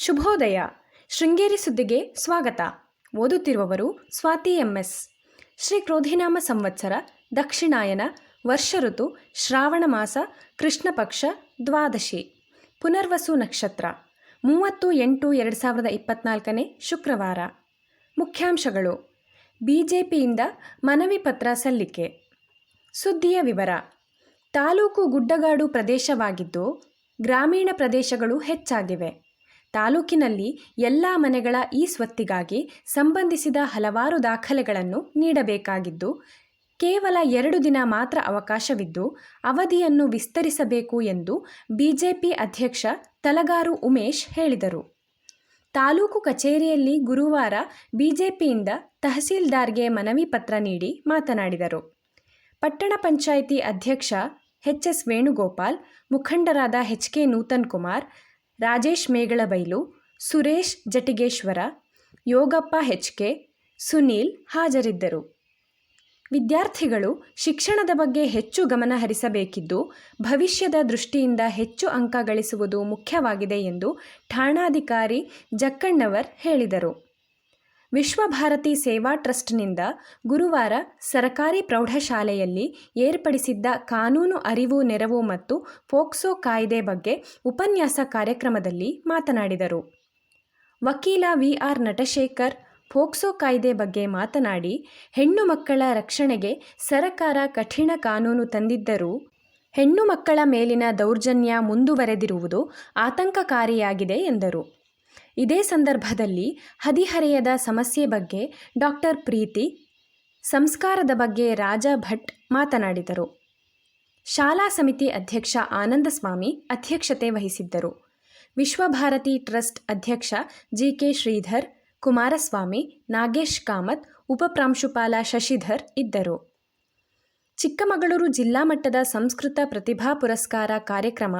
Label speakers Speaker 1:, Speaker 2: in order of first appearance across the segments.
Speaker 1: ಶುಭೋದಯ. ಶೃಂಗೇರಿ ಸುದ್ದಿಗೆ ಸ್ವಾಗತ. ಓದುತ್ತಿರುವವರು ಸ್ವಾತಿ MS. ಶ್ರೀ ಕ್ರೋಧಿನಾಮ ಸಂವತ್ಸರ, ದಕ್ಷಿಣಾಯನ, ವರ್ಷ ಋತು, ಶ್ರಾವಣ ಮಾಸ, ಕೃಷ್ಣ ಪಕ್ಷ, ದ್ವಾದಶಿ, ಪುನರ್ವಸು ನಕ್ಷತ್ರ, 30/8/2024 ಶುಕ್ರವಾರ. ಮುಖ್ಯಾಂಶಗಳು: ಬಿಜೆಪಿಯಿಂದ ಮನವಿ ಪತ್ರ ಸಲ್ಲಿಕೆ. ಸುದ್ದಿಯ ವಿವರ. ತಾಲೂಕು ಗುಡ್ಡಗಾಡು ಪ್ರದೇಶವಾಗಿದ್ದು ಗ್ರಾಮೀಣ ಪ್ರದೇಶಗಳು ಹೆಚ್ಚಾಗಿವೆ. ತಾಲೂಕಿನಲ್ಲಿ ಎಲ್ಲ ಮನೆಗಳ ಈ ಸ್ವತ್ತಿಗಾಗಿ ಸಂಬಂಧಿಸಿದ ಹಲವಾರು ದಾಖಲೆಗಳನ್ನು ನೀಡಬೇಕಾಗಿದ್ದು, ಕೇವಲ 2 ದಿನ ಮಾತ್ರ ಅವಕಾಶವಿದ್ದು ಅವಧಿಯನ್ನು ವಿಸ್ತರಿಸಬೇಕು ಎಂದು ಬಿಜೆಪಿ ಅಧ್ಯಕ್ಷ ತಲಗಾರು ಉಮೇಶ್ ಹೇಳಿದರು. ತಾಲೂಕು ಕಚೇರಿಯಲ್ಲಿ ಗುರುವಾರ ಬಿಜೆಪಿಯಿಂದ ತಹಸೀಲ್ದಾರ್ಗೆ ಮನವಿ ಪತ್ರ ನೀಡಿ ಮಾತನಾಡಿದರು. ಪಟ್ಟಣ ಪಂಚಾಯಿತಿ ಅಧ್ಯಕ್ಷ HS ವೇಣುಗೋಪಾಲ್, ಮುಖಂಡರಾದ HK ನೂತನ್ ಕುಮಾರ್, ರಾಜೇಶ್ ಮೇಗಳಬೈಲು, ಸುರೇಶ್ ಜಟಿಗೇಶ್ವರ, ಯೋಗಪ್ಪ HK, ಸುನೀಲ್ ಹಾಜರಿದ್ದರು. ವಿದ್ಯಾರ್ಥಿಗಳು ಶಿಕ್ಷಣದ ಬಗ್ಗೆ ಹೆಚ್ಚು ಗಮನ ಹರಿಸಬೇಕಿದ್ದು, ಭವಿಷ್ಯದ ದೃಷ್ಟಿಯಿಂದ ಹೆಚ್ಚು ಅಂಕ ಗಳಿಸುವುದು ಮುಖ್ಯವಾಗಿದೆ ಎಂದು ಠಾಣಾಧಿಕಾರಿ ಜಕ್ಕಣ್ಣವರ್ ಹೇಳಿದರು. ವಿಶ್ವಭಾರತಿ ಸೇವಾ ಟ್ರಸ್ಟ್ನಿಂದ ಗುರುವಾರ ಸರಕಾರಿ ಪ್ರೌಢಶಾಲೆಯಲ್ಲಿ ಏರ್ಪಡಿಸಿದ್ದ ಕಾನೂನು ಅರಿವು ನೆರವು ಮತ್ತು ಪೋಕ್ಸೋ ಕಾಯ್ದೆ ಬಗ್ಗೆ ಉಪನ್ಯಾಸ ಕಾರ್ಯಕ್ರಮದಲ್ಲಿ ಮಾತನಾಡಿದರು. ವಕೀಲ VR ನಟಶೇಖರ್ ಪೋಕ್ಸೋ ಕಾಯ್ದೆ ಬಗ್ಗೆ ಮಾತನಾಡಿ, ಹೆಣ್ಣು ಮಕ್ಕಳ ರಕ್ಷಣೆಗೆ ಸರಕಾರ ಕಠಿಣ ಕಾನೂನು ತಂದಿದ್ದರೂ ಹೆಣ್ಣು ಮಕ್ಕಳ ಮೇಲಿನ ದೌರ್ಜನ್ಯ ಮುಂದುವರೆದಿರುವುದು ಆತಂಕಕಾರಿಯಾಗಿದೆ ಎಂದರು. ಇದೇ ಸಂದರ್ಭದಲ್ಲಿ ಹದಿಹರೆಯದ ಸಮಸ್ಯೆ ಬಗ್ಗೆ ಡಾಕ್ಟರ್ ಪ್ರೀತಿ, ಸಂಸ್ಕಾರದ ಬಗ್ಗೆ ರಾಜಾ ಭಟ್ ಮಾತನಾಡಿದರು. ಶಾಲಾ ಸಮಿತಿ ಅಧ್ಯಕ್ಷ ಆನಂದಸ್ವಾಮಿ ಅಧ್ಯಕ್ಷತೆ ವಹಿಸಿದ್ದರು. ವಿಶ್ವಭಾರತಿ ಟ್ರಸ್ಟ್ ಅಧ್ಯಕ್ಷ GK ಶ್ರೀಧರ್, ಕುಮಾರಸ್ವಾಮಿ, ನಾಗೇಶ್ ಕಾಮತ್, ಉಪಪ್ರಾಂಶುಪಾಲ ಶಶಿಧರ್ ಇದ್ದರು. ಚಿಕ್ಕಮಗಳೂರು ಜಿಲ್ಲಾ ಮಟ್ಟದ ಸಂಸ್ಕೃತ ಪ್ರತಿಭಾ ಪುರಸ್ಕಾರ ಕಾರ್ಯಕ್ರಮ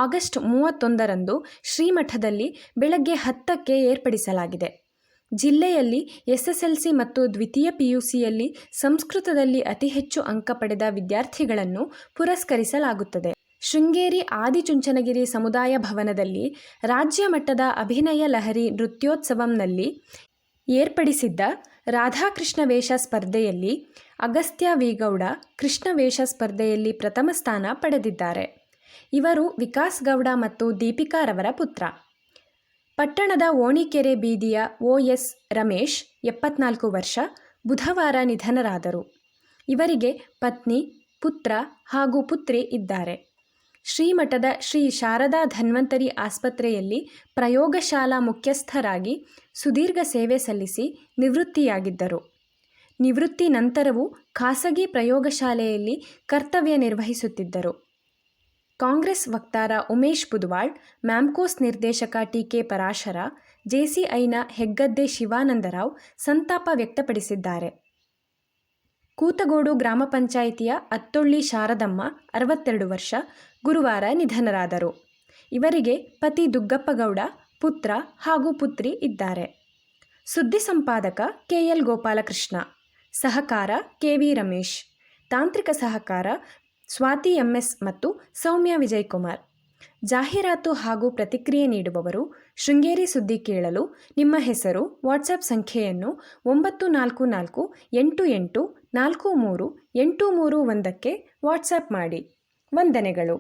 Speaker 1: ಆಗಸ್ಟ್ 31ರಂದು ಶ್ರೀಮಠದಲ್ಲಿ ಬೆಳಗ್ಗೆ 10ಕ್ಕೆ ಏರ್ಪಡಿಸಲಾಗಿದೆ. ಜಿಲ್ಲೆಯಲ್ಲಿ SSLC ಮತ್ತು ದ್ವಿತೀಯ PUCಯಲ್ಲಿ ಸಂಸ್ಕೃತದಲ್ಲಿ ಅತಿ ಹೆಚ್ಚು ಅಂಕ ಪಡೆದ ವಿದ್ಯಾರ್ಥಿಗಳನ್ನು ಪುರಸ್ಕರಿಸಲಾಗುತ್ತದೆ. ಶೃಂಗೇರಿ ಆದಿಚುಂಚನಗಿರಿ ಸಮುದಾಯ ಭವನದಲ್ಲಿ ರಾಜ್ಯ ಮಟ್ಟದ ಅಭಿನಯ ಲಹರಿ ನೃತ್ಯೋತ್ಸವಂನಲ್ಲಿ ಏರ್ಪಡಿಸಿದ್ದ ರಾಧಾಕೃಷ್ಣ ವೇಷ ಸ್ಪರ್ಧೆಯಲ್ಲಿ ಅಗಸ್ತ್ಯ ವಿ ಗೌಡ ಕೃಷ್ಣ ವೇಷ ಸ್ಪರ್ಧೆಯಲ್ಲಿ ಪ್ರಥಮ ಸ್ಥಾನ ಪಡೆದಿದ್ದಾರೆ. ಇವರು ವಿಕಾಸ್ ಗೌಡ ಮತ್ತು ದೀಪಿಕಾ ರವರ ಪುತ್ರ. ಪಟ್ಟಣದ ಓಣಿಕೆರೆ ಬೀದಿಯ OS ರಮೇಶ್ 74 ವರ್ಷ ಬುಧವಾರ ನಿಧನರಾದರು. ಇವರಿಗೆ ಪತ್ನಿ, ಪುತ್ರ ಹಾಗೂ ಪುತ್ರಿ ಇದ್ದಾರೆ. ಶ್ರೀಮಠದ ಶ್ರೀ ಶಾರದಾ ಧನ್ವಂತರಿ ಆಸ್ಪತ್ರೆಯಲ್ಲಿ ಪ್ರಯೋಗಶಾಲಾ ಮುಖ್ಯಸ್ಥರಾಗಿ ಸುದೀರ್ಘ ಸೇವೆ ಸಲ್ಲಿಸಿ ನಿವೃತ್ತಿಯಾಗಿದ್ದರು. ನಿವೃತ್ತಿ ನಂತರವೂ ಖಾಸಗಿ ಪ್ರಯೋಗಶಾಲೆಯಲ್ಲಿ ಕರ್ತವ್ಯ ನಿರ್ವಹಿಸುತ್ತಿದ್ದರು. ಕಾಂಗ್ರೆಸ್ ವಕ್ತಾರ ಉಮೇಶ್ ಬುದ್ವಾಳ್, ಮ್ಯಾಮ್ಕೋಸ್ ನಿರ್ದೇಶಕ TK ಪರಾಶರ, JCIನ ಹೆಗ್ಗದ್ದೆ ಶಿವಾನಂದರಾವ್ ಸಂತಾಪ ವ್ಯಕ್ತಪಡಿಸಿದ್ದಾರೆ. ಕೂತಗೋಡು ಗ್ರಾಮ ಪಂಚಾಯಿತಿಯ ಅತ್ತೊಳ್ಳಿ ಶಾರದಮ್ಮ 62 ವರ್ಷ ಗುರುವಾರ ನಿಧನರಾದರು. ಇವರಿಗೆ ಪತಿ ದುಗ್ಗಪ್ಪಗೌಡ, ಪುತ್ರ ಹಾಗೂ ಪುತ್ರಿ ಇದ್ದಾರೆ. ಸುದ್ದಿ ಸಂಪಾದಕ KL ಗೋಪಾಲಕೃಷ್ಣ, ಸಹಕಾರ KV ರಮೇಶ್, ತಾಂತ್ರಿಕ ಸಹಕಾರ ಸ್ವಾತಿ MS ಮತ್ತು ಸೌಮ್ಯ ವಿಜಯಕುಮಾರ್. ಜಾಹೀರಾತು ಹಾಗೂ ಪ್ರತಿಕ್ರಿಯೆ ನೀಡುವವರು ಶೃಂಗೇರಿ ಸುದ್ದಿ ಕೇಳಲು ನಿಮ್ಮ ಹೆಸರು, ವಾಟ್ಸಪ್ ಸಂಖ್ಯೆಯನ್ನು 9448843831ಕ್ಕೆ ವಾಟ್ಸಪ್ ಮಾಡಿ. ವಂದನೆಗಳು.